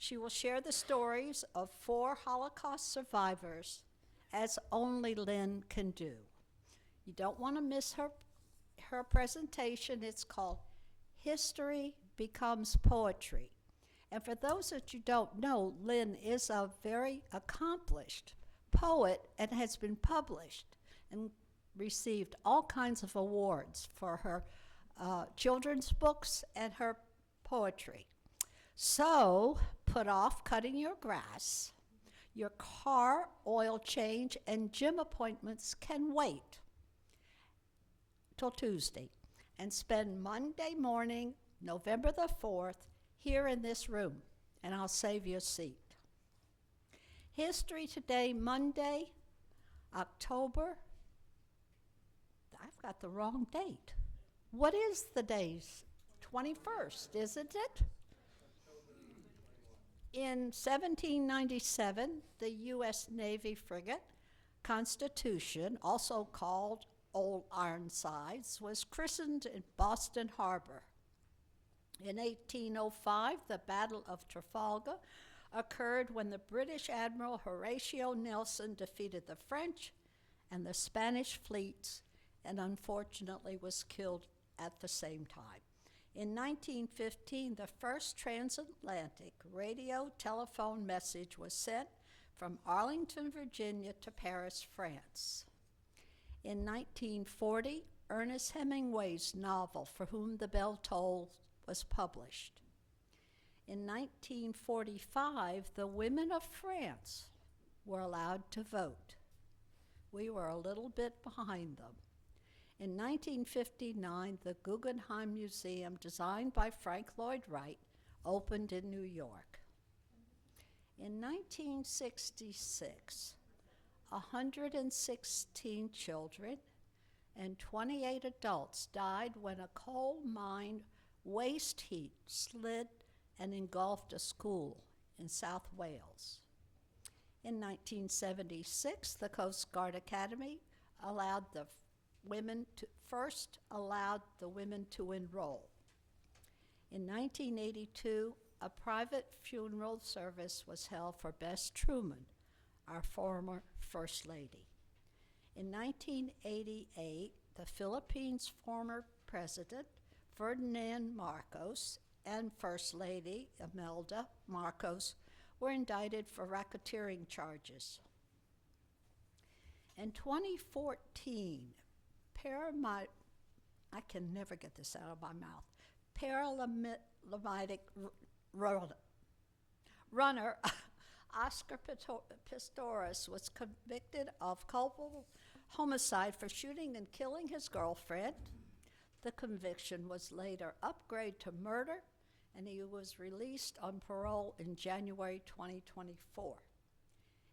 She will share the stories of 4 Holocaust survivors, as only Lynn can do. You don't want to miss her presentation. It's called History Becomes Poetry. And for those that you don't know, Lynn is a very accomplished poet and has been published and received all kinds of awards for her children's books and her poetry. So put off cutting your grass. Your car oil change and gym appointments can wait till Tuesday, and spend Monday morning, November the 4th, here in this room, and I'll save you a seat. History Today, Monday, October, I've got the wrong date. What is the day's? 21st, isn't it? In 1797, the U.S. Navy frigate Constitution, also called Old Ironsides, was christened in Boston Harbor. In 1805, the Battle of Trafalgar occurred when the British Admiral Horatio Nelson defeated the French and the Spanish fleets, and unfortunately was killed at the same time. In 1915, the first transatlantic radio telephone message was sent from Arlington, Virginia to Paris, France. In 1940, Ernest Hemingway's novel, For Whom the Bell Tolls, was published. In 1945, the women of France were allowed to vote. We were a little bit behind them. In 1959, the Guggenheim Museum, designed by Frank Lloyd Wright, opened in New York. In 1966, 116 children and 28 adults died when a coal mine waste heat slid and engulfed a school in South Wales. In 1976, the Coast Guard Academy allowed the women to enroll. In 1982, a private funeral service was held for Bess Truman, our former First Lady. In 1988, the Philippines' former President, Ferdinand Marcos, and First Lady, Imelda Marcos, were indicted for racketeering charges. In 2014, I can never get this out of my mouth, Paralympic runner Oscar Pistorius was convicted of culpable homicide for shooting and killing his girlfriend. The conviction was later upgraded to murder, and he was released on parole in January 2024.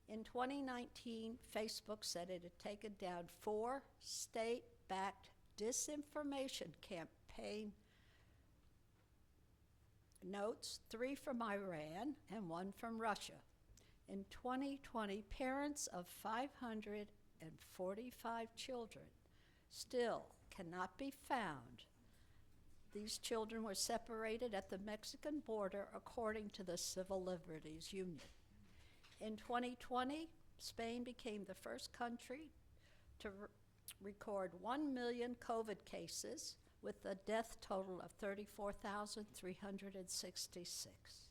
In 2019, Facebook said it had taken down 4 state-backed disinformation campaign notes, 3 from Iran and 1 from Russia. In 2020, parents of 545 children still cannot be found. These children were separated at the Mexican border according to the Civil Liberties Union. In 2020, Spain became the first country to record 1 million COVID cases, with a death total of 34,366.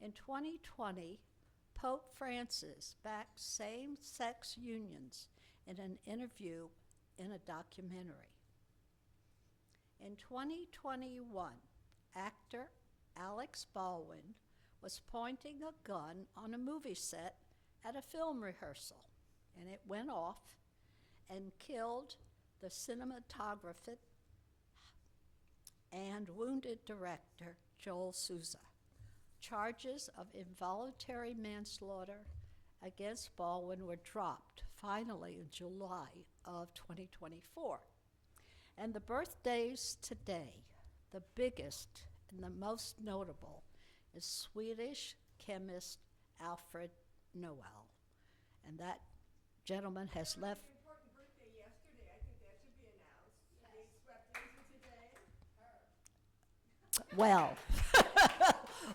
In 2020, Pope Francis backed same-sex unions in an interview in a documentary. In 2021, actor Alex Baldwin was pointing a gun on a movie set at a film rehearsal, and it went off and killed the cinematographer and wounded director Joel Souza. Charges of involuntary manslaughter against Baldwin were dropped finally in July of 2024. And the birthdays today, the biggest and the most notable, is Swedish chemist Alfred Nobel. And that gentleman has left. An important birthday yesterday. I think that should be announced. They swept into today.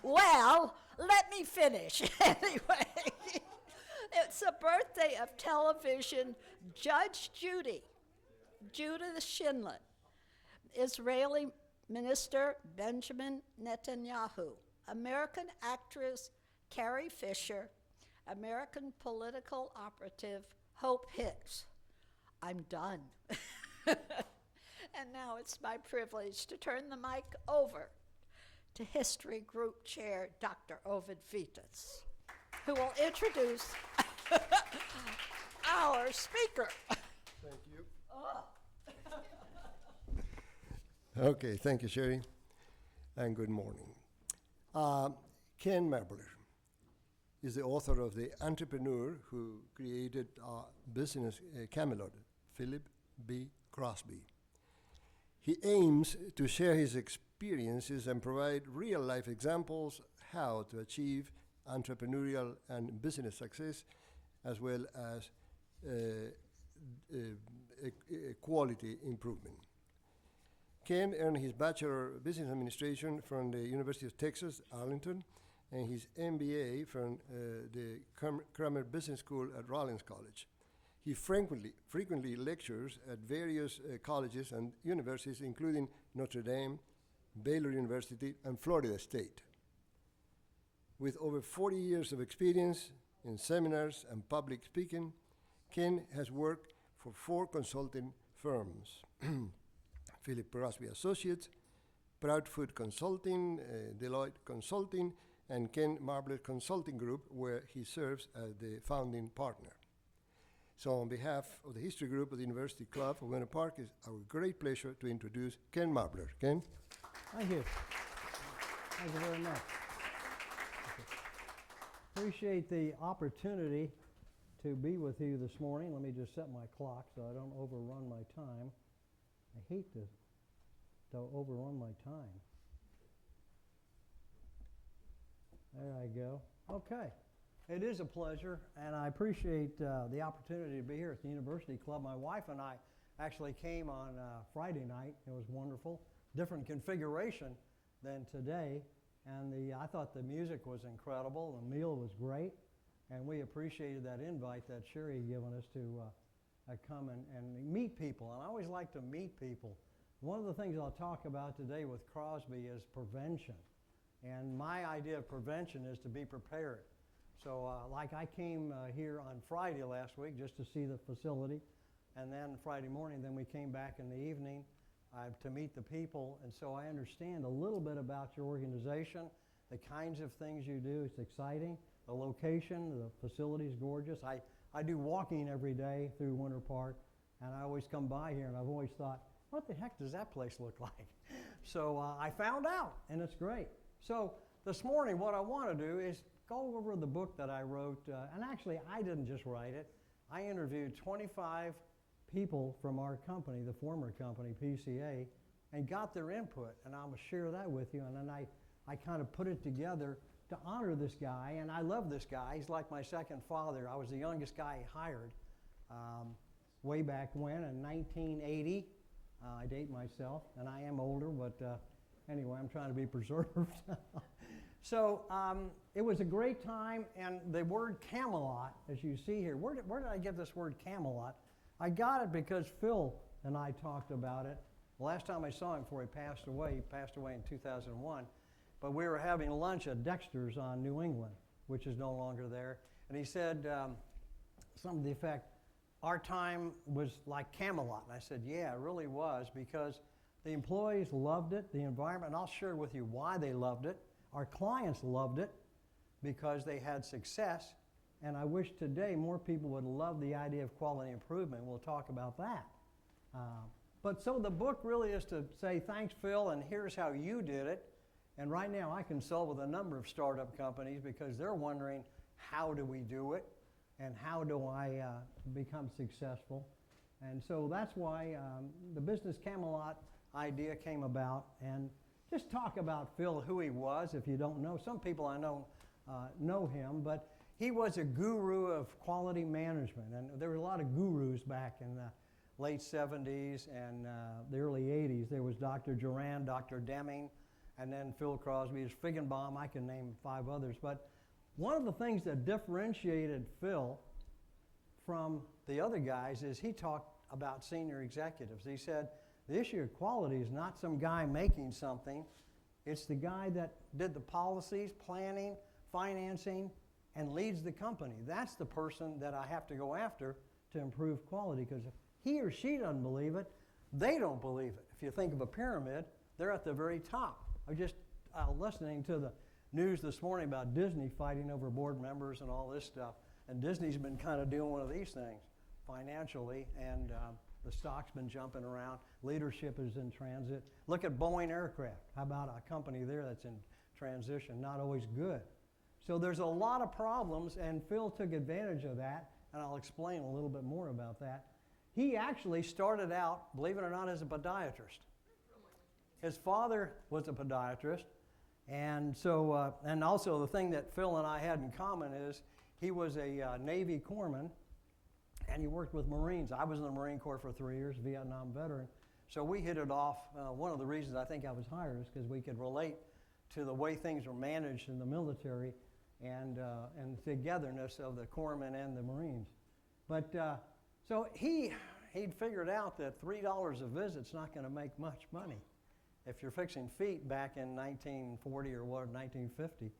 Well, let me finish. Anyway, it's the birthday of television Judge Judith Schindler, Israeli Minister Benjamin Netanyahu, American actress Carrie Fisher, American political operative Hope Hicks. I'm done. And now it's my privilege to turn the mic over to History Group Chair Dr. Ovid Vitas, who will introduce our speaker. Thank you. Okay, thank you, Sherry, and good morning. Ken Merbler is the author of The Entrepreneur Who Created Business Camelot, Philip B. Crosby. He aims to share his experiences and provide real-life examples how to achieve entrepreneurial and business success, as well as quality improvement. Ken earned his Bachelor of Business Administration from the University of Texas, Arlington, and his MBA from the Kramer Business School at Rollins College. He frequently lectures at various colleges and universities, including Notre Dame, Baylor University, and Florida State. With over 40 years of experience in seminars and public speaking, Ken has worked for 4 consulting firms: Philip Crosby Associates, Proudfoot Consulting, Deloitte Consulting, and Ken Merbler Consulting Group, where he serves as the founding partner. So on behalf of the History Group of the University Club of Winter Park, it's our great pleasure to introduce Ken Merbler. Ken? Thank you. Thank you very much. Appreciate the opportunity to be with you this morning. Let me just set my clock so I don't overrun my time. I hate to overrun my time. There I go. Okay. It is a pleasure, and I appreciate the opportunity to be here at the University Club. My wife and I actually came on Friday night. It was wonderful. Different configuration than today, and I thought the music was incredible. The meal was great, and we appreciated that invite that Sherry had given us to come and meet people. And I always like to meet people. One of the things I'll talk about today with Crosby is prevention. And my idea of prevention is to be prepared. So like I came here on Friday last week just to see the facility, and then Friday morning, then we came back in the evening to meet the people. And so I understand a little bit about your organization, the kinds of things you do. It's exciting. The location, the facility is gorgeous. I do walking every day through Winter Park, and I always come by here, and I've always thought, what the heck does that place look like? So I found out, and it's great. So this morning, what I want to do is go over the book that I wrote, and actually, I didn't just write it. I interviewed 25 people from our company, the former company, PCA, and got their input, and I'm going to share that with you, and then I kind of put it together to honor this guy, and I love this guy. He's like my second father. I was the youngest guy he hired way back when, in 1980. I date myself, and I am older, but anyway, I'm trying to be preserved. So it was a great time, and the word Camelot, as you see here, where did I get this word Camelot? I got it because Phil and I talked about it. The last time I saw him before he passed away in 2001, but we were having lunch at Dexter's on New England, which is no longer there, and he said something to the effect, our time was like Camelot. And I said, yeah, it really was, because the employees loved it, the environment, and I'll share with you why they loved it. Our clients loved it because they had success, and I wish today more people would love the idea of quality improvement. We'll talk about that. But so the book really is to say, thanks, Phil, and here's how you did it. And right now I consult with a number of startup companies because they're wondering, how do we do it? And how do I become successful? And so that's why the Business Camelot idea came about. And just talk about Phil, who he was, if you don't know. Some people I know him, but he was a guru of quality management. And there were a lot of gurus back in the late 70s and the early 80s. There was Dr. Duran, Dr. Deming, and then Phil Crosby is Figgenbaum. I can name 5 others. But one of the things that differentiated Phil from the other guys is he talked about senior executives. He said, the issue of quality is not some guy making something. It's the guy that did the policies, planning, financing, and leads the company. That's the person that I have to go after to improve quality, because if he or she doesn't believe it, they don't believe it. If you think of a pyramid, they're at the very top. I was just listening to the news this morning about Disney fighting over board members and all this stuff. And Disney's been kind of doing one of these things financially, and the stock's been jumping around. Leadership is in transit. Look at Boeing Aircraft. How about a company there that's in transition? Not always good. So there's a lot of problems, and Phil took advantage of that, and I'll explain a little bit more about that. He actually started out, believe it or not, as a podiatrist. His father was a podiatrist, and so, and also the thing that Phil and I had in common is he was a Navy corpsman, and he worked with Marines. I was in the Marine Corps for 3 years, Vietnam veteran. So we hit it off. One of the reasons I think I was hired is because we could relate to the way things were managed in the military and the togetherness of the corpsmen and the Marines. But so he'd figured out that $3 a visit's not going to make much money if you're fixing feet back in 1940 or what, 1950.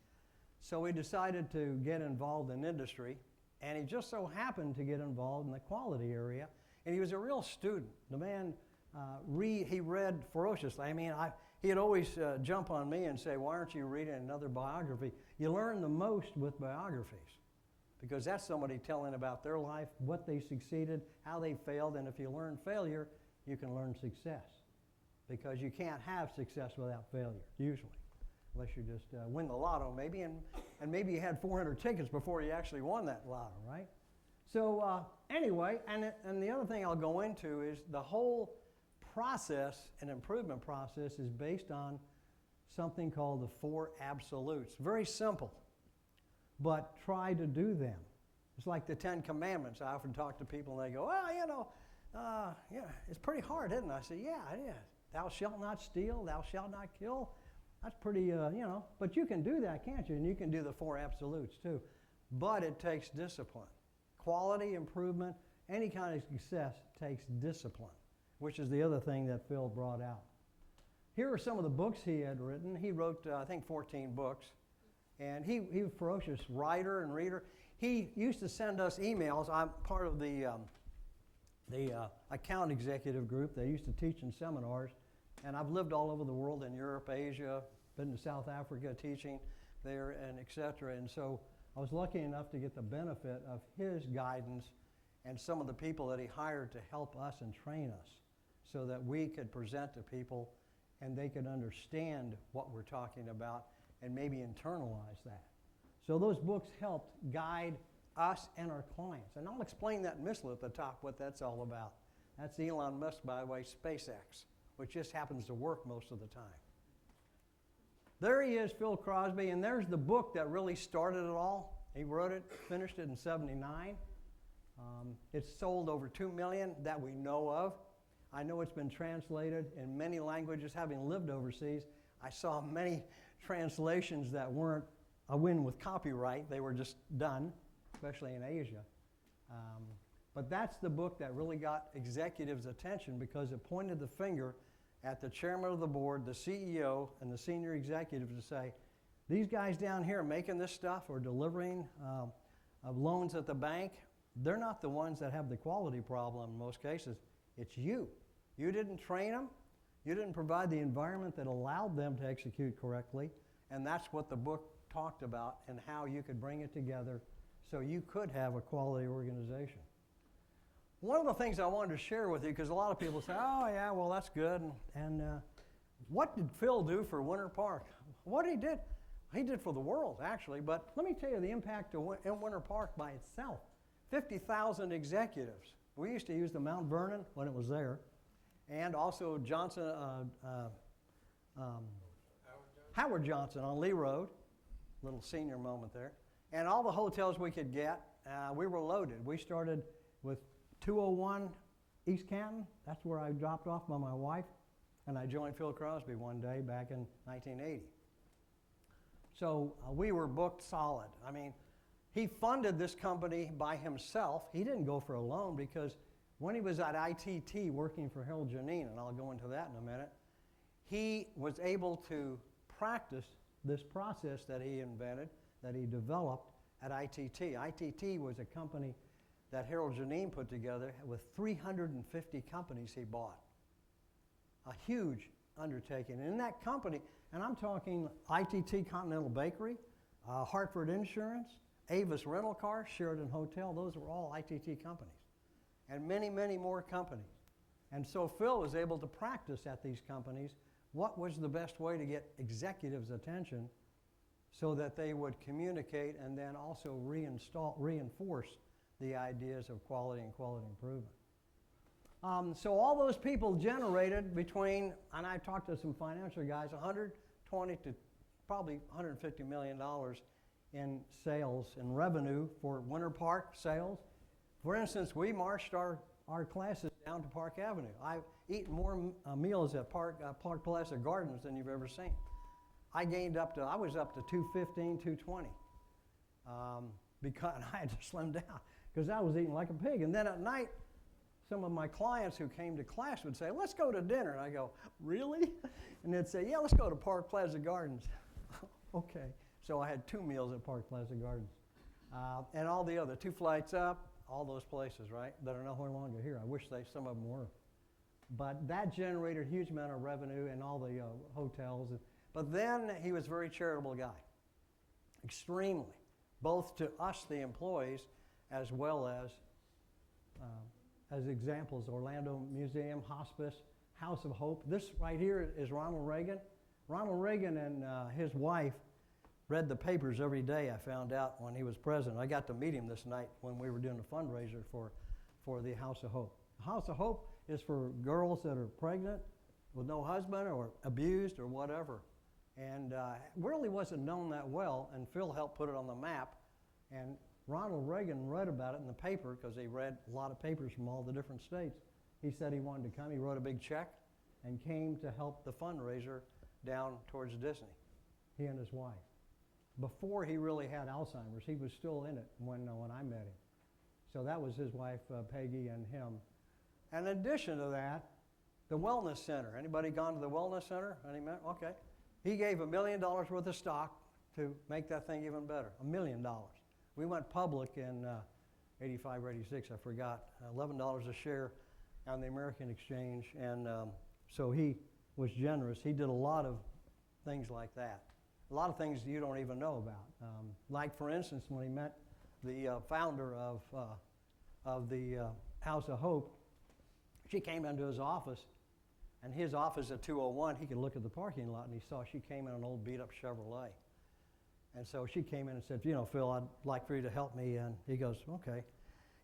So he decided to get involved in industry, and he just so happened to get involved in the quality area, and he was a real student. The man, he read ferociously. I mean, he'd always jump on me and say, why aren't you reading another biography? You learn the most with biographies, because that's somebody telling about their life, what they succeeded, how they failed, and if you learn failure, you can learn success, because you can't have success without failure, usually. Unless you just win the lotto, maybe, and maybe you had 400 tickets before you actually won that lotto, right? So anyway, and the other thing I'll go into is the whole process and improvement process is based on something called the 4 absolutes. Very simple, but try to do them. It's like the 10 Commandments. I often talk to people and they go, well, you know, yeah, it's pretty hard, isn't it? I say, yeah, it is. Thou shalt not steal, thou shalt not kill. That's pretty, you know, but you can do that, can't you? And you can do the 4 absolutes too. But it takes discipline. Quality, improvement, any kind of success takes discipline, which is the other thing that Phil brought out. Here are some of the books he had written. He wrote, I think, 14 books. And he was a ferocious writer and reader. He used to send us emails. I'm part of the account executive group. They used to teach in seminars. And I've lived all over the world, in Europe, Asia, been to South Africa teaching there, and et cetera. And so I was lucky enough to get the benefit of his guidance and some of the people that he hired to help us and train us so that we could present to people and they could understand what we're talking about and maybe internalize that. So those books helped guide us and our clients. And I'll explain that missile at the top, what that's all about. That's Elon Musk, by the way, SpaceX, which just happens to work most of the time. There he is, Phil Crosby, and there's the book that really started it all. He wrote it, finished it in '79. It's sold over 2 million that we know of. I know it's been translated in many languages. Having lived overseas, I saw many translations that weren't a win with copyright. They were just done, especially in Asia. But that's the book that really got executives' attention because it pointed the finger at the chairman of the board, the CEO, and the senior executives to say, these guys down here making this stuff or delivering loans at the bank, they're not the ones that have the quality problem in most cases. It's you. You didn't train them. You didn't provide the environment that allowed them to execute correctly. And that's what the book talked about and how you could bring it together so you could have a quality organization. One of the things I wanted to share with you, because a lot of people say, oh, yeah, well, that's good. And what did Phil do for Winter Park? What he did for the world, actually. But let me tell you the impact of in Winter Park by itself. 50,000 executives. We used to use the Mount Vernon when it was there. And also Howard Johnson on Lee Road. Little senior moment there. And all the hotels we could get, we were loaded. We started with 201 East Canton. That's where I dropped off by my wife. And I joined Phil Crosby one day back in 1980. So we were booked solid. I mean, he funded this company by himself. He didn't go for a loan because when he was at ITT working for Harold Janine, and I'll go into that in a minute, he was able to practice this process that he invented, that he developed at ITT. ITT was a company that Harold Janine put together with 350 companies he bought. A huge undertaking. And in that company, and I'm talking ITT Continental Bakery, Hartford Insurance, Avis Rental Car, Sheraton Hotel, those were all ITT companies. And many, many more companies. And so Phil was able to practice at these companies what was the best way to get executives' attention so that they would communicate and then also reinforce the ideas of quality and quality improvement. So all those people generated between, and I talked to some financial guys, 120 to probably $150 million in sales and revenue for Winter Park sales. For instance, we marched our classes down to Park Avenue. I've eaten more meals at Park Plaza Gardens than you've ever seen. I was up to 215, 220. Because I had to slim down because I was eating like a pig. And then at night, some of my clients who came to class would say, let's go to dinner. And I go, really? And they'd say, yeah, let's go to Park Plaza Gardens. Okay. So I had 2 meals at Park Plaza Gardens. And all the other, 2 flights up, all those places, right, that are no longer here. I wish some of them were. But that generated a huge amount of revenue in all the hotels. But then he was a very charitable guy, extremely, both to us, the employees, as well as examples, Orlando Museum, Hospice, House of Hope. This right here is Ronald Reagan. Ronald Reagan and his wife read the papers every day, I found out, when he was president. I got to meet him this night when we were doing a fundraiser for the House of Hope. The House of Hope is for girls that are pregnant with no husband or abused or whatever. And really wasn't known that well, and Phil helped put it on the map. And Ronald Reagan read about it in the paper because he read a lot of papers from all the different states. He said he wanted to come. He wrote a big check and came to help the fundraiser down towards Disney, he and his wife. Before he really had Alzheimer's, he was still in it when I met him. So that was his wife, Peggy, and him. And in addition to that, the Wellness Center. Anybody gone to the Wellness Center? Okay. He gave $1 million worth of stock to make that thing even better. $1 million. We went public in 85 or 86, I forgot, $11 a share on the American Exchange. And so he was generous. He did a lot of things like that. A lot of things you don't even know about. Like, for instance, when he met the founder of the House of Hope, she came into his office, and his office at 201, he could look at the parking lot, and he saw she came in an old beat-up Chevrolet. And so she came in and said, Phil, I'd like for you to help me. And he goes, okay.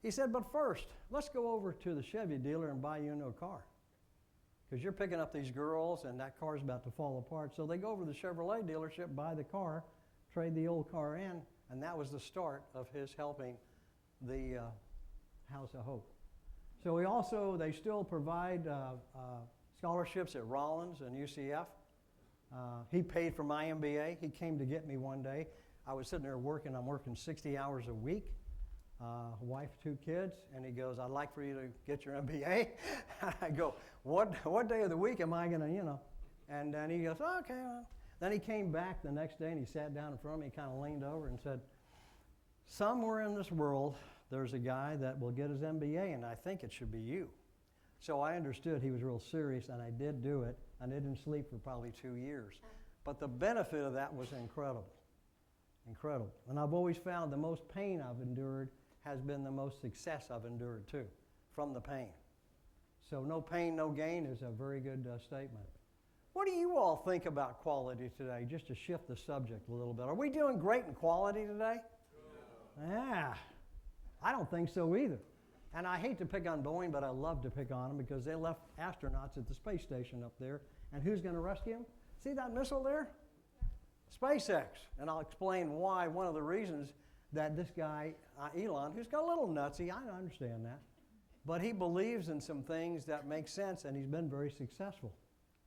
He said, but first, let's go over to the Chevy dealer and buy you a new car. Because you're picking up these girls, and that car's about to fall apart. So they go over to the Chevrolet dealership, buy the car, trade the old car in, and that was the start of his helping the House of Hope. So they still provide scholarships at Rollins and UCF. He paid for my MBA. He came to get me one day. I was sitting there working. I'm working 60 hours a week. Wife, 2 kids, and he goes, I'd like for you to get your MBA. I go, what day of the week am I going to, And then he goes, okay. Well. Then he came back the next day, and he sat down in front of me, kind of leaned over and said, somewhere in this world, there's a guy that will get his MBA, and I think it should be you. So I understood he was real serious, and I did do it. I didn't sleep for probably 2 years. But the benefit of that was incredible. Incredible. And I've always found the most pain I've endured has been the most success I've endured too, from the pain. So no pain, no gain is a very good statement. What do you all think about quality today, just to shift the subject a little bit? Are we doing great in quality today? Yeah, I don't think so either. And I hate to pick on Boeing, but I love to pick on them because they left astronauts at the space station up there. And who's going to rescue them? See that missile there? SpaceX. And I'll explain why. One of the reasons that this guy, Elon, who's got a little nutsy, I understand that, but he believes in some things that make sense, and he's been very successful.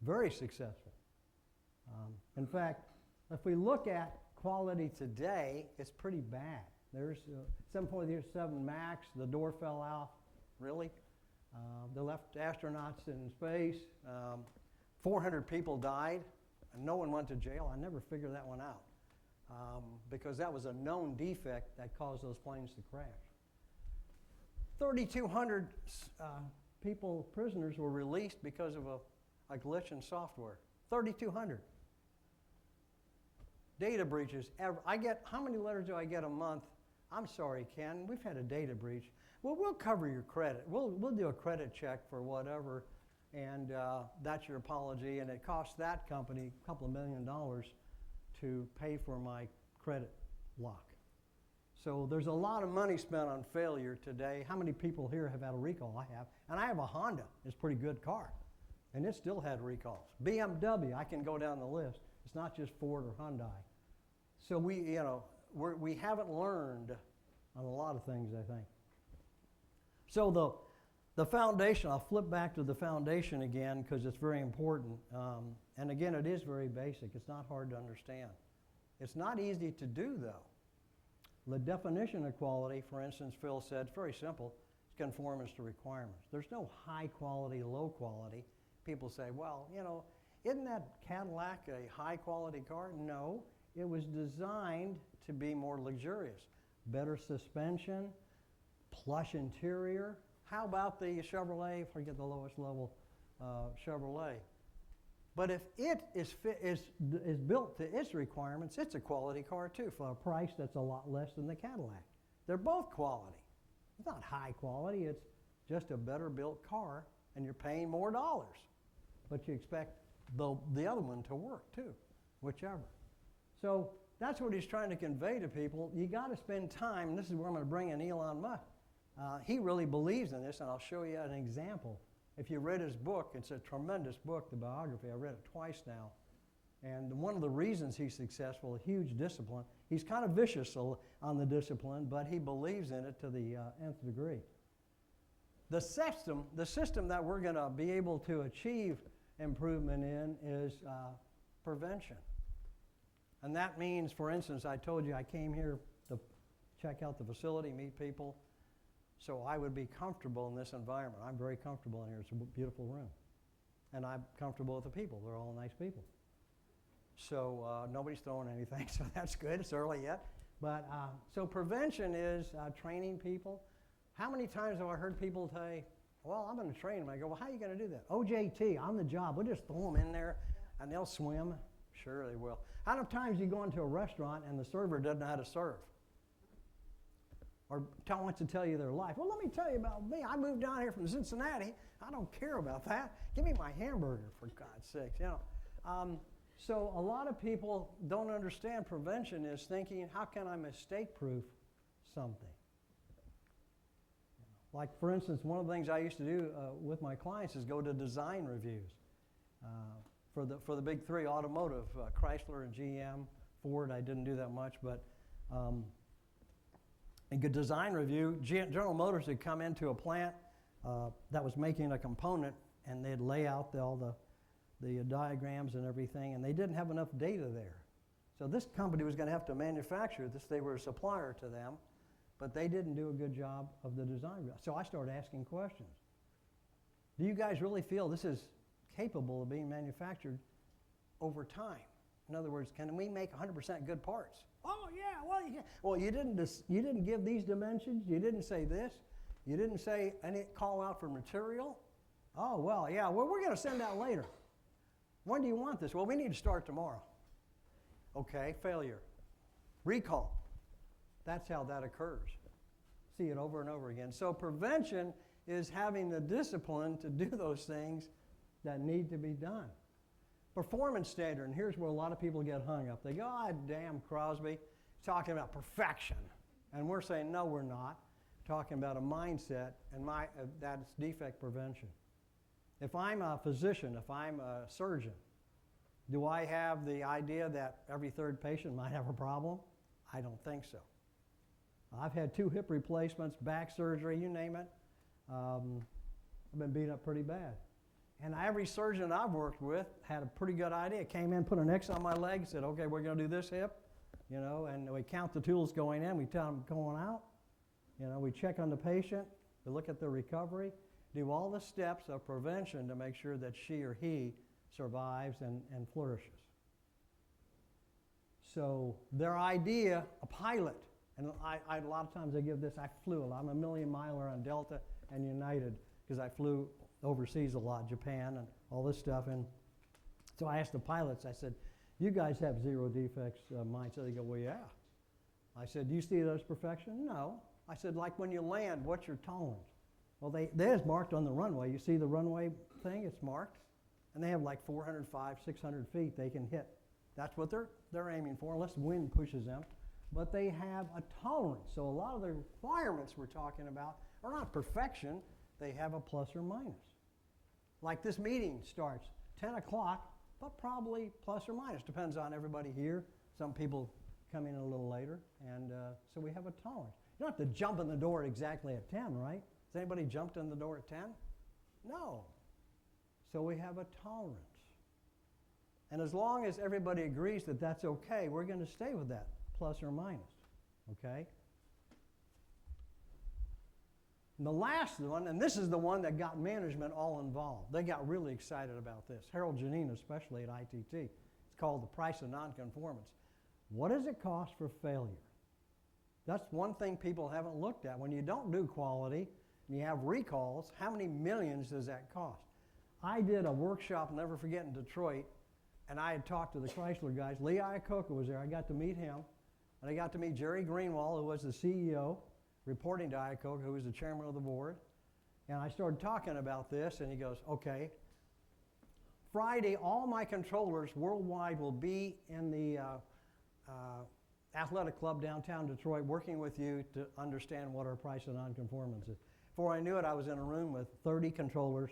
very successful. In fact, if we look at quality today, it's pretty bad. There's 7.07 Max, the door fell out, really. They left astronauts in space. 400 people died, and no one went to jail. I never figured that one out because that was a known defect that caused those planes to crash. 3,200 prisoners were released because of a glitch in software. 3,200. Data breaches. How many letters do I get a month? I'm sorry, Ken, we've had a data breach. Well, we'll cover your credit. We'll do a credit check for whatever, and that's your apology, and it costs that company a couple of $1 million to pay for my credit lock. So there's a lot of money spent on failure today. How many people here have had a recall? I have. And I have a Honda. It's a pretty good car. And it still had recalls. BMW, I can go down the list. It's not just Ford or Hyundai. So we haven't learned on a lot of things, I think. So the foundation, I'll flip back to the foundation again because it's very important. And again, it is very basic. It's not hard to understand. It's not easy to do, though. The definition of quality, for instance, Phil said, it's very simple. It's conformance to requirements. There's no high quality, low quality. People say, well, isn't that Cadillac a high quality car? No, it was designed to be more luxurious. Better suspension, plush interior. How about the Chevrolet, forget the lowest level Chevrolet. But if it is built to its requirements, it's a quality car too for a price that's a lot less than the Cadillac. They're both quality. It's not high quality, it's just a better built car and you're paying more dollars. But you expect the other one to work too, whichever. So that's what he's trying to convey to people. You got to spend time, and this is where I'm going to bring in Elon Musk. He really believes in this, and I'll show you an example. If you read his book, it's a tremendous book, the biography. I read it twice now. And one of the reasons he's successful, a huge discipline. He's kind of vicious on the discipline, but he believes in it to the nth degree. The system that we're going to be able to achieve improvement in is prevention. And that means, for instance, I told you I came here to check out the facility, meet people, so I would be comfortable in this environment. I'm very comfortable in here. It's a beautiful room. And I'm comfortable with the people. They're all nice people. So nobody's throwing anything, so that's good. It's early yet. But so prevention is training people. How many times have I heard people say, well, I'm going to train them. I go, well, how are you going to do that? OJT, on the job. We'll just throw them in there and they'll swim. Sure they will. How many times you go into a restaurant and the server doesn't know how to serve? Or wants to tell you their life. Well, let me tell you about me. I moved down here from Cincinnati. I don't care about that. Give me my hamburger, for God's sakes. So a lot of people don't understand prevention is thinking, how can I mistake-proof something? Like, for instance, one of the things I used to do with my clients is go to design reviews for the big three, automotive, Chrysler and GM, Ford. I didn't do that much, but a good design review. General Motors had come into a plant that was making a component, and they'd lay out all the diagrams and everything, and they didn't have enough data there. So this company was going to have to manufacture this. They were a supplier to them, but they didn't do a good job of the design. So I started asking questions. Do you guys really feel this is capable of being manufactured over time? In other words, can we make 100% good parts? Oh yeah, well you can. Well, you didn't give these dimensions. You didn't say this. You didn't say any call out for material. Oh well, yeah. Well, we're going to send out later. When do you want this? Well, we need to start tomorrow. Okay, failure. Recall. That's how that occurs. See it over and over again. So prevention is having the discipline to do those things that need to be done. Performance standard, and here's where a lot of people get hung up. They go, oh, damn Crosby, talking about perfection. And we're saying, no, we're not. Talking about a mindset, and that's defect prevention. If I'm a physician, if I'm a surgeon, do I have the idea that every third patient might have a problem? I don't think so. I've had 2 hip replacements, back surgery, you name it. I've been beat up pretty bad. And every surgeon I've worked with had a pretty good idea. Came in, put an X on my leg, said, okay, we're going to do this hip, and we count the tools going in, we tell them going out. We check on the patient, we look at their recovery, do all the steps of prevention to make sure that she or he survives and flourishes. So their idea, a pilot, and a lot of times I give this, I flew a lot. I'm a million-miler on Delta and United because I flew overseas a lot, Japan and all this stuff. And so I asked the pilots, I said, you guys have zero defects mindset. They go, well, yeah. I said, do you see it as perfection? No. I said, like when you land, what's your tolerance? Well, there's marked on the runway. You see the runway thing? It's marked. And they have like 405, 600 feet they can hit. That's what they're aiming for, unless wind pushes them. But they have a tolerance. So a lot of the requirements we're talking about are not perfection. They have a plus or minus. Like this meeting starts 10 o'clock, but probably plus or minus. Depends on everybody here. Some people come in a little later. And so we have a tolerance. You don't have to jump in the door exactly at 10, right? Has anybody jumped in the door at 10? No. So we have a tolerance. And as long as everybody agrees that that's okay, we're going to stay with that, plus or minus, okay? And the last one, and this is the one that got management all involved. They got really excited about this. Harold Janine, especially at ITT. It's called the price of nonconformance. What does it cost for failure? That's one thing people haven't looked at. When you don't do quality and you have recalls, how many millions does that cost? I did a workshop, I'll never forget, in Detroit, and I had talked to the Chrysler guys. Lee Iacocca was there. I got to meet him. And I got to meet Jerry Greenwald, who was the CEO, reporting to Iacocca, who was the chairman of the board. And I started talking about this, and he goes, okay, Friday, all my controllers worldwide will be in the athletic club downtown Detroit working with you to understand what our price of nonconformance is. Before I knew it, I was in a room with 30 controllers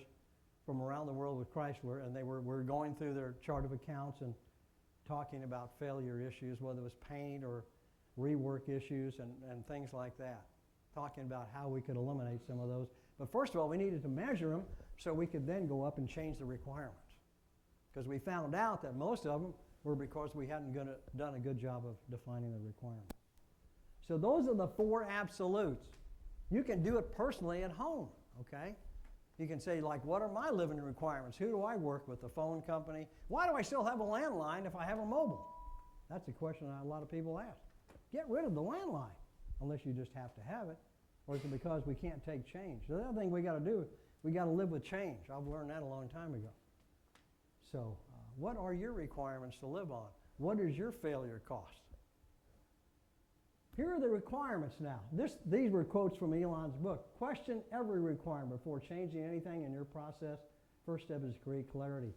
from around the world with Chrysler, and they were going through their chart of accounts and talking about failure issues, whether it was paint or rework issues and things like that, talking about how we could eliminate some of those. But first of all, we needed to measure them so we could then go up and change the requirements. Because we found out that most of them were because we hadn't done a good job of defining the requirements. So those are the 4 absolutes. You can do it personally at home, okay? You can say, like, what are my living requirements? Who do I work with? The phone company? Why do I still have a landline if I have a mobile? That's a question that a lot of people ask. Get rid of the landline, unless you just have to have it, or is it because we can't take change? The other thing we got to do, we got to live with change. I've learned that a long time ago. So what are your requirements to live on? What does your failure cost? Here are the requirements now. These were quotes from Elon's book. Question every requirement before changing anything in your process. First step is create clarity.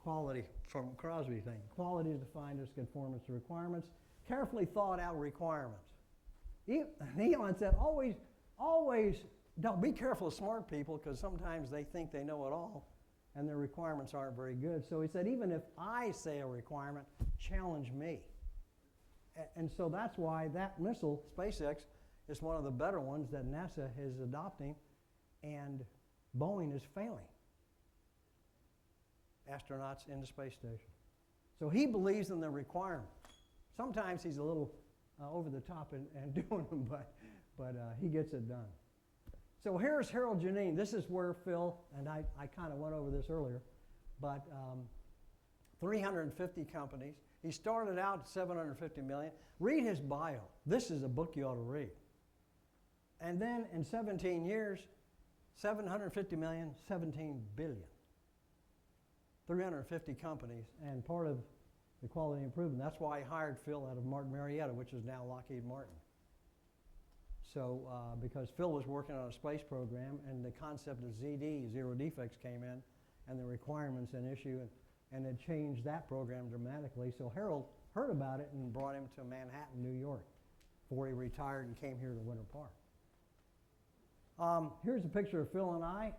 Quality, from Crosby thing. Quality is defined as conformance to requirements. Carefully thought out requirements. Elon said, always don't be careful of smart people because sometimes they think they know it all and their requirements aren't very good. So he said, even if I say a requirement, challenge me. And so that's why that missile, SpaceX, is one of the better ones that NASA is adopting, and Boeing is failing astronauts in the space station. So he believes in the requirement. Sometimes he's a little over the top and doing them, but he gets it done. So here's Harold Janine. This is where Phil, and I kind of went over this earlier, but 350 companies. He started out at 750 million. Read his bio. This is a book you ought to read. And then in 17 years, 750 million, 17 billion. 350 companies, and part of the quality improvement. That's why I hired Phil out of Martin Marietta, which is now Lockheed Martin. So because Phil was working on a space program, and the concept of ZD, zero defects, came in, and the requirements and issue, and it changed that program dramatically. So Harold heard about it and brought him to Manhattan, New York, before he retired and came here to Winter Park. Here's a picture of Phil and I,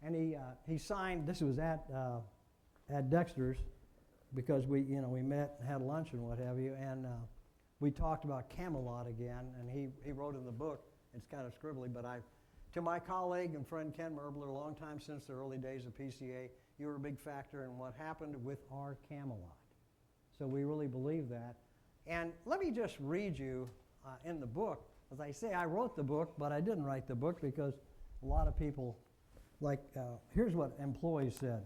and he signed. This was at Dexter's, because we met and had lunch and what have you, and we talked about Camelot again, and he wrote in the book. It's kind of scribbly, but I To my colleague and friend Ken Merbler, a long time since the early days of PCA, you were a big factor in what happened with our Camelot. So we really believe that. And let me just read you in the book. As I say, I wrote the book, but I didn't write the book because a lot of people, here's what employees said.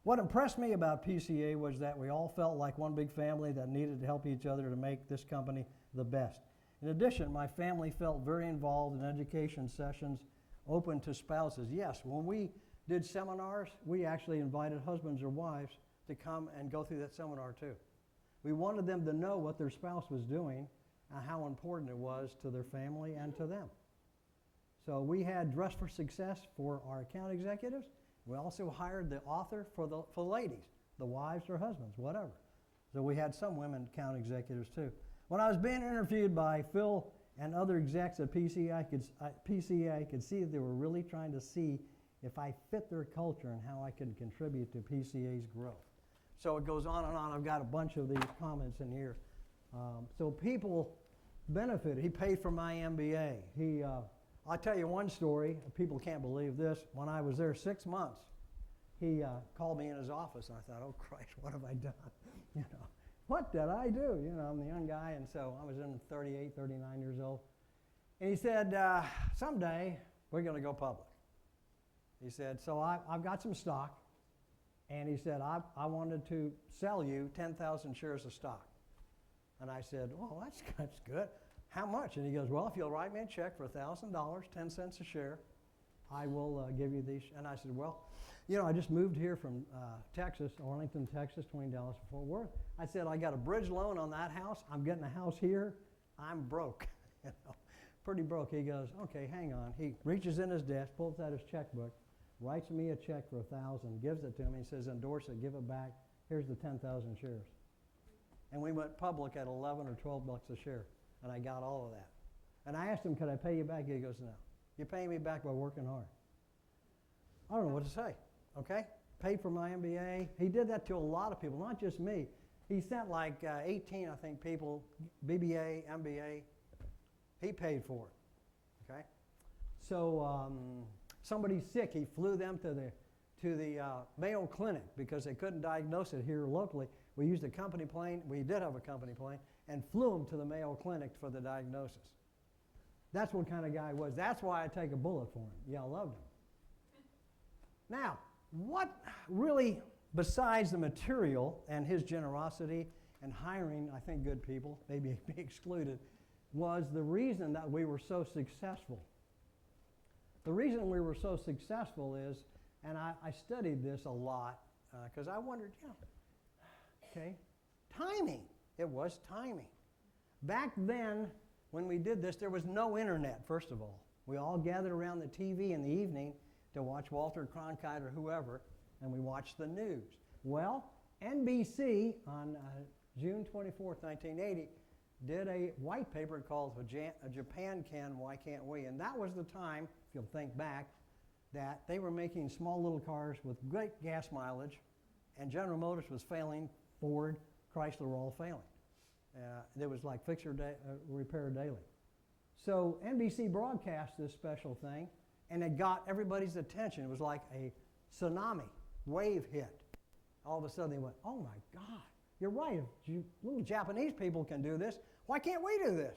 What impressed me about PCA was that we all felt like one big family that needed to help each other to make this company the best. In addition, my family felt very involved in education sessions open to spouses. Yes, when we did seminars, we actually invited husbands or wives to come and go through that seminar too. We wanted them to know what their spouse was doing and how important it was to their family and to them. So we had Dress for Success for our account executives. We also hired the author for the ladies, the wives or husbands, whatever. So we had some women account executives too. When I was being interviewed by Phil and other execs at PCA, I could see that they were really trying to see if I fit their culture and how I could contribute to PCA's growth. So it goes on and on. I've got a bunch of these comments in here. So people benefited. He paid for my MBA. I'll tell you one story. People can't believe this. When I was there 6 months, he called me in his office, and I thought, oh, Christ, what have I done? What did I do? I'm the young guy, and so I was in 38, 39 years old. And he said, someday we're going to go public. He said, so I've got some stock, and he said, I wanted to sell you 10,000 shares of stock. And I said, well, that's good. How much? And he goes, well, if you'll write me a check for $1,000, 10 cents a share, I will give you these. And I said, well, I just moved here from Texas, Arlington, Texas, 20 Dallas to Fort Worth. I said, I got a bridge loan on that house. I'm getting a house here. I'm broke, pretty broke. He goes, okay, hang on. He reaches in his desk, pulls out his checkbook, writes me a check for $1,000, gives it to me. He says, endorse it, give it back. Here's the 10,000 shares. And we went public at 11 or 12 bucks a share, and I got all of that. And I asked him, could I pay you back? He goes, no. You're paying me back by working hard. I don't know what to say, okay? Paid for my MBA. He did that to a lot of people, not just me. He sent like 18, I think, people, BBA, MBA. He paid for it, okay? So somebody's sick. He flew them to the Mayo Clinic because they couldn't diagnose it here locally. We used a company plane. We did have a company plane, and flew them to the Mayo Clinic for the diagnosis. That's what kind of guy he was. That's why I take a bullet for him. Yeah, I loved him. Now, what really, besides the material and his generosity and hiring, I think, good people, maybe me excluded, was the reason that we were so successful. The reason we were so successful is, and I studied this a lot, because I wondered, okay, timing. It was timing. Back then, when we did this, there was no internet, first of all. We all gathered around the TV in the evening to watch Walter Cronkite or whoever, and we watched the news. Well, NBC on June 24th, 1980, did a white paper called Japan Can, Why Can't We? And that was the time, if you'll think back, that they were making small little cars with great gas mileage, and General Motors was failing, Ford, Chrysler were all failing. There was like fix or repair daily. So NBC broadcast this special thing, and it got everybody's attention. It was like a tsunami, wave hit. All of a sudden they went, oh my God, you're right. If little Japanese people can do this, why can't we do this?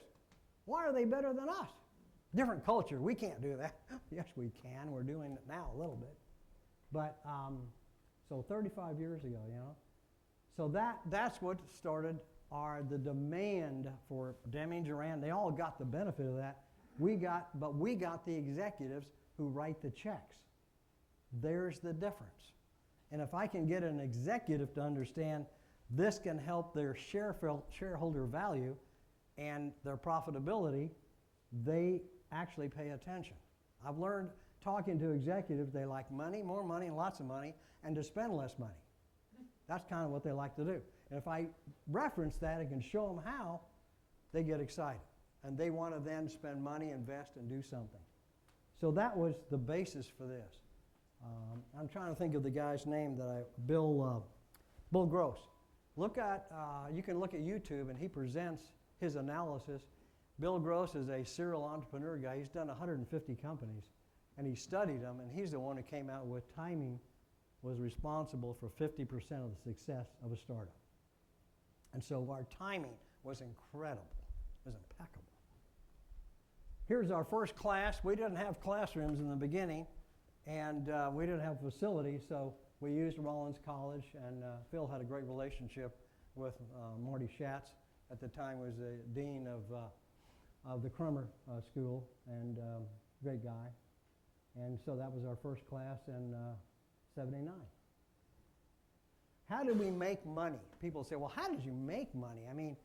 Why are they better than us? Different culture, we can't do that. Yes, we can. We're doing it now a little bit. But, so 35 years ago, So that's what started the demand for Deming, Duran. They all got the benefit of that. But we got the executives who write the checks. There's the difference. And if I can get an executive to understand this can help their shareholder value and their profitability, they actually pay attention. I've learned talking to executives, they like money, more money, and lots of money, and to spend less money. That's kind of what they like to do. And if I reference that and can show them how, they get excited. And they want to then spend money, invest, and do something. So that was the basis for this. I'm trying to think of the guy's name Bill Gross. You can look at YouTube, and he presents his analysis. Bill Gross is a serial entrepreneur guy. He's done 150 companies, and he studied them, and he's the one who came out with timing was responsible for 50% of the success of a startup. And so our timing was incredible. It was impeccable. Here's our first class. We didn't have classrooms in the beginning, and we didn't have facilities, so we used Rollins College, and Phil had a great relationship with Marty Schatz. At the time was the dean of the Crummer School, and great guy. And so that was our first class in 79. How did we make money? People say, well, how did you make money? I mean,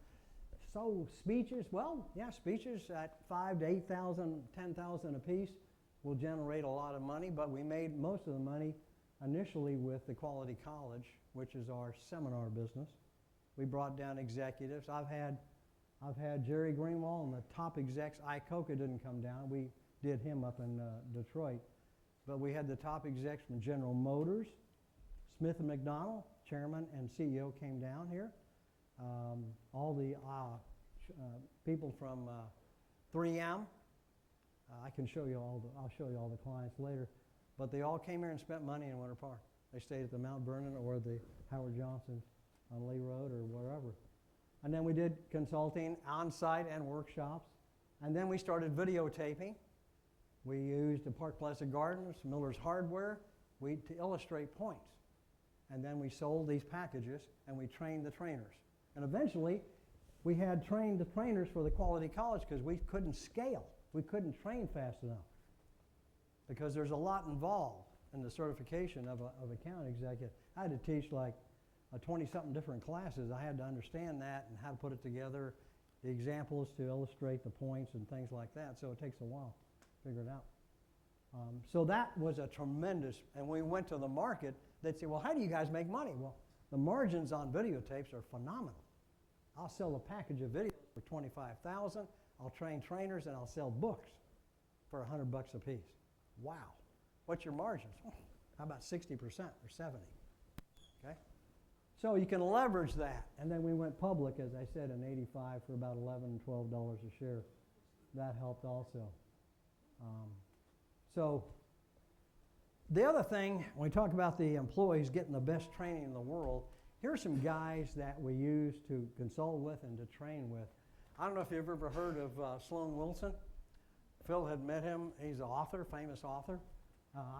so speeches, well, yeah, speeches at 5,000 to 8,000, 10,000 a piece will generate a lot of money, but we made most of the money initially with the Quality College, which is our seminar business. We brought down executives. I've had Jerry Greenwald and the top execs. Icoca didn't come down. We did him up in Detroit. But we had the top execs from General Motors. Smith & McDonald, chairman and CEO, came down here. All the people from 3M. I can show you I'll show you all the clients later. But they all came here and spent money in Winter Park. They stayed at the Mount Vernon or the Howard Johnson on Lee Road or wherever. And then we did consulting on-site and workshops. And then we started videotaping. We used the Park Plaza Gardens, Miller's Hardware, to illustrate points. And then we sold these packages and we trained the trainers. And eventually, we had trained the trainers for the Quality College because we couldn't scale. We couldn't train fast enough because there's a lot involved in the certification of account executive. I had to teach like 20-something different classes. I had to understand that and how to put it together, the examples to illustrate the points and things like that. So it takes a while to figure it out. So that was a tremendous, and when we went to the market, they'd say, well, how do you guys make money? Well, the margins on videotapes are phenomenal. I'll sell a package of videos for $25,000. I'll train trainers, and I'll sell books for $100 a piece. Wow. What's your margins? How about 60% or 70%? Okay? So you can leverage that. And then we went public, as I said, in 85 for about $11, $12 a share. That helped also. So the other thing, when we talk about the employees getting the best training in the world, here are some guys that we use to consult with and to train with. I don't know if you've ever heard of Sloan Wilson. Phil had met him. He's an author, famous author.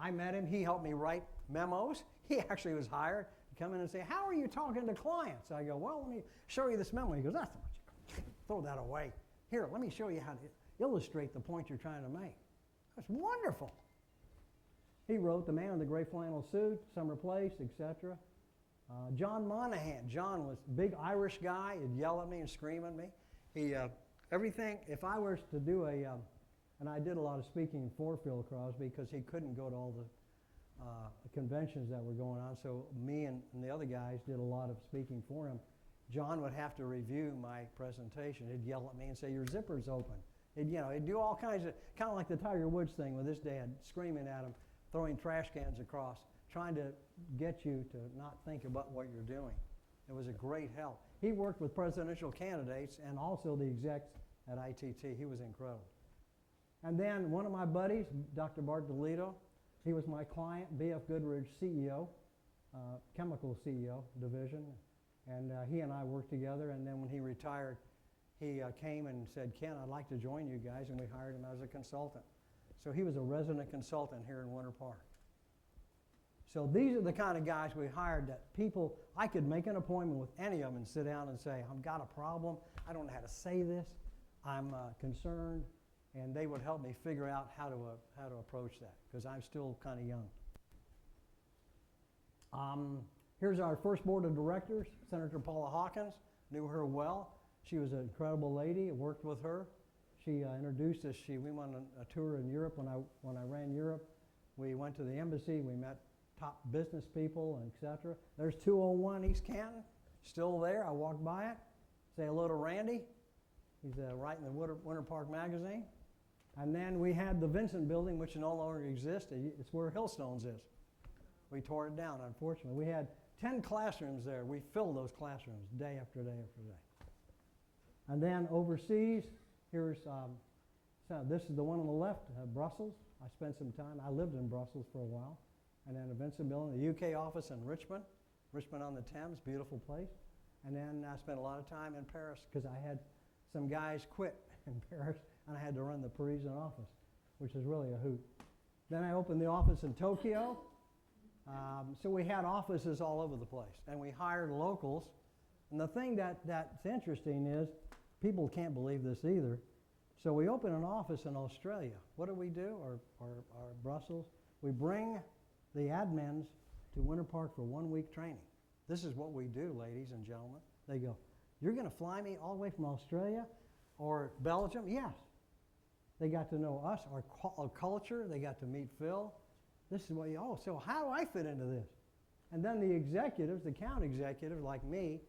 I met him. He helped me write memos. He actually was hired to come in and say, how are you talking to clients? I go, well, let me show you this memo. He goes, that's not much. Throw that away. Here, let me show you how to illustrate the point you're trying to make. That's wonderful. He wrote The Man in the Gray Flannel Suit, Summer Place, etc. John Monahan. John was a big Irish guy. He'd yell at me and scream at me. He, everything, if I was to do and I did a lot of speaking for Phil Crosby because he couldn't go to all the conventions that were going on, so me and the other guys did a lot of speaking for him. John would have to review my presentation. He'd yell at me and say, your zipper's open. He'd do all kinds of, kind of like the Tiger Woods thing with his dad screaming at him, throwing trash cans across, trying to get you to not think about what you're doing. It was a great help. He worked with presidential candidates and also the execs at ITT. He was incredible. And then one of my buddies, Dr. Bart DeLito, he was my client, BF Goodrich CEO, chemical CEO division. And he and I worked together. And then when he retired, he came and said, Ken, I'd like to join you guys. And we hired him as a consultant. So he was a resident consultant here in Winter Park. So these are the kind of guys we hired that people, I could make an appointment with any of them and sit down and say, I've got a problem. I don't know how to say this. I'm concerned. And they would help me figure out how to approach that because I'm still kind of young. Here's our first board of directors, Senator Paula Hawkins. Knew her well. She was an incredible lady. I worked with her. She introduced us. We went on a tour in Europe when I ran Europe. We went to the embassy. We met top business people, and et cetera. There's 201 East Canton, still there. I walked by it. Say hello to Randy. He's writing the Winter Park magazine. And then we had the Vincent building, which no longer exists. It's where Hillstones is. We tore it down, unfortunately. We had 10 classrooms there. We filled those classrooms day after day after day. And then overseas, Here's, so this is the one on the left, Brussels. I spent some time, I lived in Brussels for a while. And then Invincibility, the UK office in Richmond on the Thames, beautiful place. And then I spent a lot of time in Paris because I had some guys quit in Paris and I had to run the Parisian office, which is really a hoot. Then I opened the office in Tokyo. So we had offices all over the place and we hired locals. And the thing that's interesting is people can't believe this either. So we opened an office in Australia. What do? Or Brussels? We bring the admins to Winter Park for 1 week training. This is what we do, ladies and gentlemen. They go, you're going to fly me all the way from Australia or Belgium? Yes. They got to know us, our culture. They got to meet Phil. This is what so how do I fit into this? And then the executives, the account executives like me,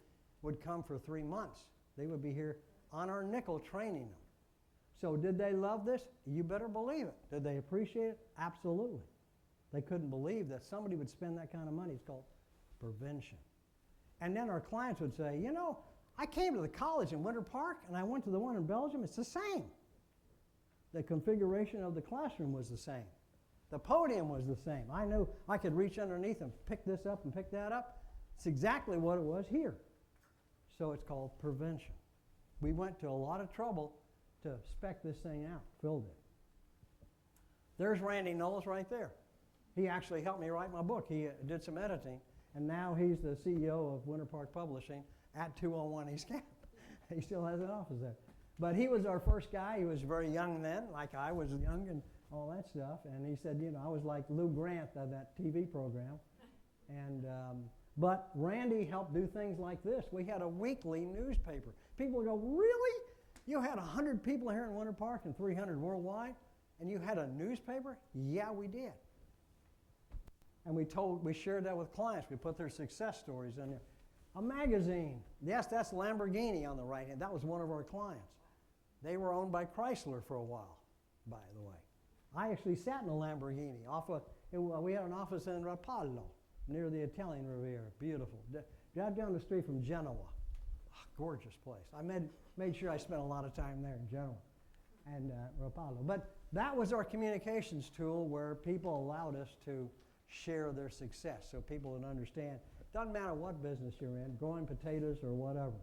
would come for 3 months. They would be here on our nickel training them. So did they love this? You better believe it. Did they appreciate it? Absolutely. They couldn't believe that somebody would spend that kind of money. It's called prevention. And then our clients would say, you know, I came to the college in Winter Park and I went to the one in Belgium. It's the same. The configuration of the classroom was the same. The podium was the same. I knew I could reach underneath and pick this up and pick that up. It's exactly what it was here. So it's called prevention. We went to a lot of trouble to spec this thing out. Phil did. There's Randy Knowles right there. He actually helped me write my book. He did some editing, and now he's the CEO of Winter Park Publishing at 201 East Camp. He still has an office there. But he was our first guy. He was very young then, like I was young and all that stuff. And he said, you know, I was like Lou Grant of that TV program. And but Randy helped do things like this. We had a weekly newspaper. People would go, really? You had 100 people here in Winter Park and 300 worldwide, and you had a newspaper? Yeah, we did. And we shared that with clients. We put their success stories in there. A magazine. Yes, that's Lamborghini on the right hand. That was one of our clients. They were owned by Chrysler for a while, by the way. I actually sat in a Lamborghini. We had an office in Rapallo, near the Italian Riviera. Beautiful. Down the street from Genoa. Oh, gorgeous place. I made sure I spent a lot of time there in Genoa and Rapallo. But that was our communications tool where people allowed us to share their success so people would understand. Doesn't matter what business you're in, growing potatoes or whatever.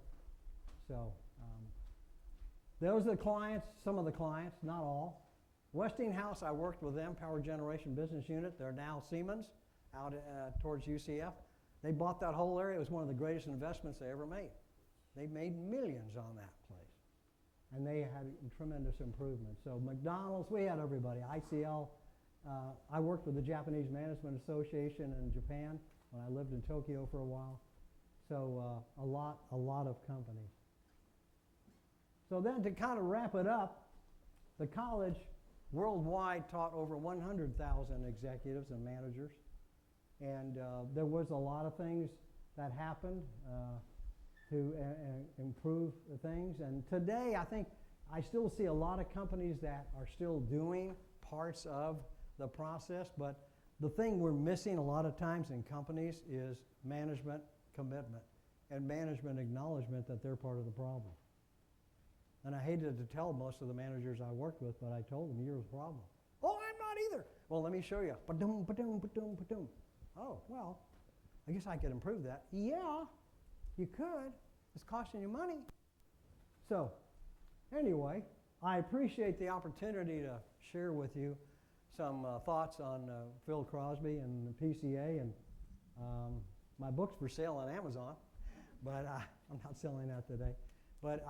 So those are the clients, some of the clients, not all. Westinghouse, I worked with them, Power Generation Business Unit. They're now Siemens out towards UCF. They bought that whole area. It was one of the greatest investments they ever made. They made millions on that place. And they had tremendous improvement. So McDonald's, we had everybody. ICL. I worked with the Japanese Management Association in Japan when I lived in Tokyo for a while. So a lot of companies. So then to kind of wrap it up, the college worldwide taught over 100,000 executives and managers. And there was a lot of things that happened to improve things. And today, I think I still see a lot of companies that are still doing parts of the process, but the thing we're missing a lot of times in companies is management commitment and management acknowledgement that they're part of the problem. And I hated to tell most of the managers I worked with, but I told them, you're the problem. Oh, I'm not either. Well, let me show you. Ba-doom, ba-doom, ba-doom, ba-doom. Oh, well, I guess I could improve that. Yeah, you could. It's costing you money. So, anyway, I appreciate the opportunity to share with you some thoughts on Phil Crosby and the PCA. And my book's for sale on Amazon, but I'm not selling that today. But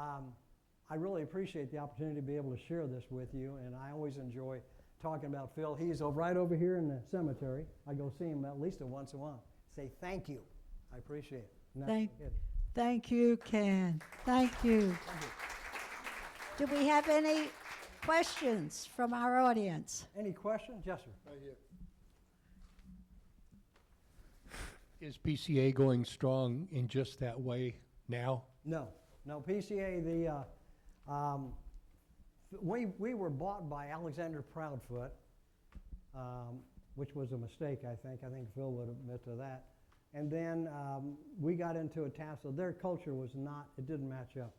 I really appreciate the opportunity to be able to share this with you, and I always enjoy talking about Phil. He's right over here in the cemetery. I go see him at least once a month. Say thank you. I appreciate it. Thank you, Ken. Thank you. Do we have any questions from our audience? Any questions? Yes, sir. Right here. Is PCA going strong in just that way now? No, PCA, we were bought by Alexander Proudfoot, which was a mistake, I think. I think Phil would admit to that. And then we got into a task, so their culture was not, it didn't match up.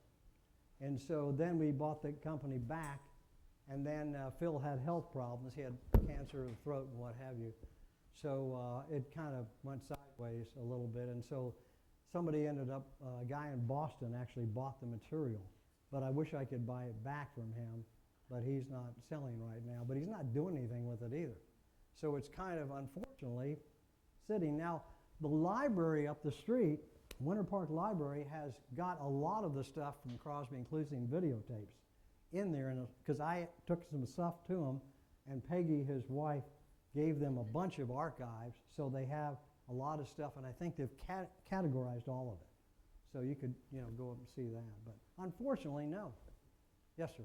And so then we bought the company back, and then Phil had health problems. He had cancer of the throat and what have you. So it kind of went sideways a little bit, and so somebody ended up, a guy in Boston actually bought the material, but I wish I could buy it back from him, but he's not selling right now, but he's not doing anything with it either. So it's kind of, unfortunately, sitting. Now, the library up the street, Winter Park Library, has got a lot of the stuff from Crosby, including videotapes, in there, because I took some stuff to him, and Peggy, his wife, gave them a bunch of archives, so they have a lot of stuff, and I think they've categorized all of it. So you could, go up and see that. But unfortunately, no. Yes, sir.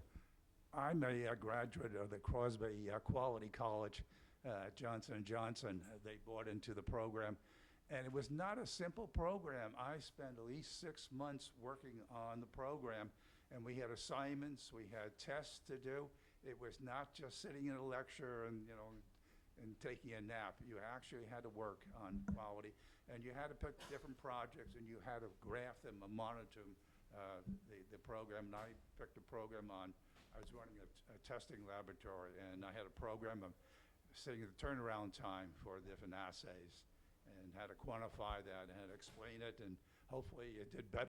I'm a graduate of the Crosby Quality College at Johnson & Johnson. They bought into the program, and it was not a simple program. I spent at least 6 months working on the program, and we had assignments, we had tests to do. It was not just sitting in a lecture and taking a nap. You actually had to work on quality, and you had to pick different projects, and you had to graph them and monitor the program. And I picked a program on, I was running a testing laboratory, and I had a program of setting the turnaround time for different assays, and how to quantify that, and how to explain it, and hopefully it did better